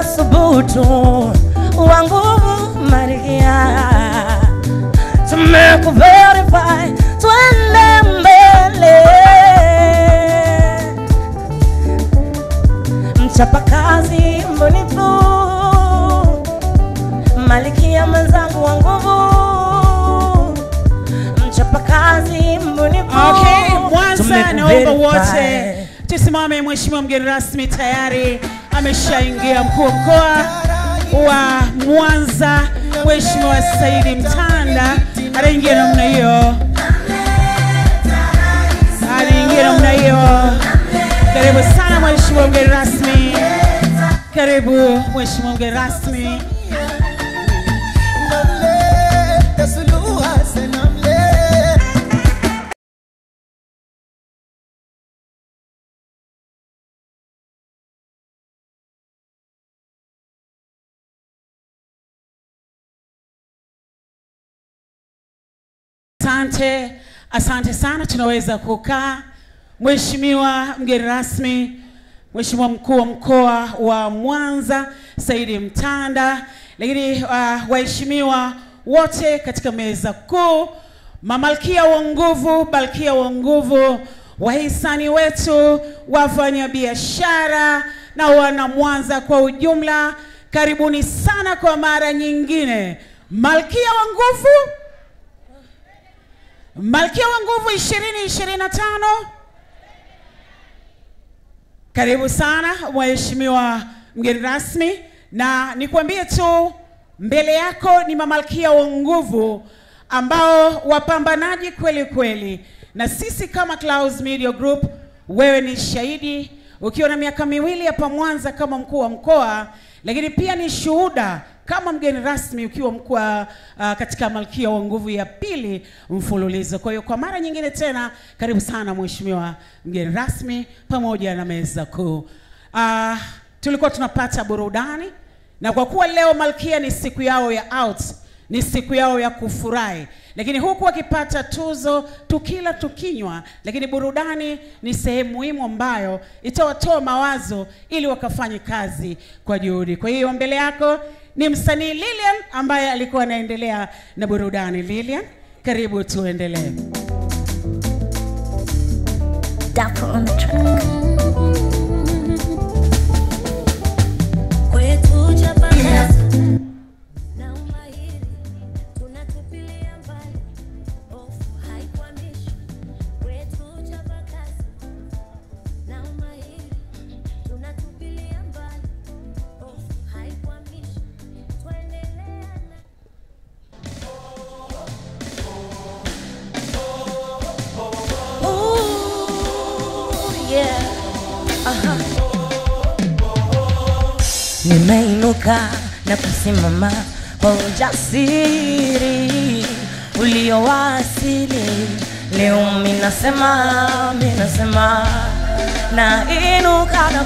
subutu wa nguvu Malkia, tumekuverify twende mbele. Mchapakazi mbunifu Malkia mwenzangu wa nguvu, mchapakazi mbunifu. Okay, Mwanza naomba wote tusimame. Mheshimiwa mgeni rasmi tayari ameshaingia, mkuu wa mkoa wa Mwanza Mheshimiwa Saidi Mtanda anaingia namna hiyo. Karibu sana Mheshimiwa mgeni rasmi. Karibu Mheshimiwa mgeni rasmi. Asante sana, tunaweza kukaa. Mheshimiwa mgeni rasmi, Mheshimiwa mkuu wa mkoa wa Mwanza Saidi Mtanda, lakini waheshimiwa wote katika meza kuu, mamalkia wa nguvu, balkia wa nguvu, wahisani wetu, wafanya biashara na wana Mwanza kwa ujumla, karibuni sana kwa mara nyingine. Malkia wa nguvu, Malkia wa nguvu 2025. Karibu sana mheshimiwa mgeni rasmi, na nikwambie tu mbele yako ni mamalkia wa nguvu ambao wapambanaji kweli kweli, na sisi kama Clouds Media Group, wewe ni shahidi ukiwa na miaka miwili hapa Mwanza kama mkuu wa mkoa, lakini pia ni shuhuda kama mgeni rasmi ukiwa mkuu katika malkia wa nguvu ya pili mfululizo. Kwa hiyo kwa mara nyingine tena karibu sana mheshimiwa mgeni rasmi pamoja na meza kuu. Tulikuwa tunapata burudani, na kwa kuwa leo malkia ni siku yao ya out, ni siku yao ya kufurahi, lakini huku wakipata tuzo tukila tukinywa, lakini burudani ni sehemu muhimu ambayo itawatoa mawazo ili wakafanye kazi kwa juhudi. Kwa hiyo mbele yako ni msanii Lilian ambaye alikuwa anaendelea na burudani. Lilian, karibu tuendelee. Dapo on the track. Nimeinuka na kusimama kwa ujasiri uliowasili. Leo minasema, nainuka na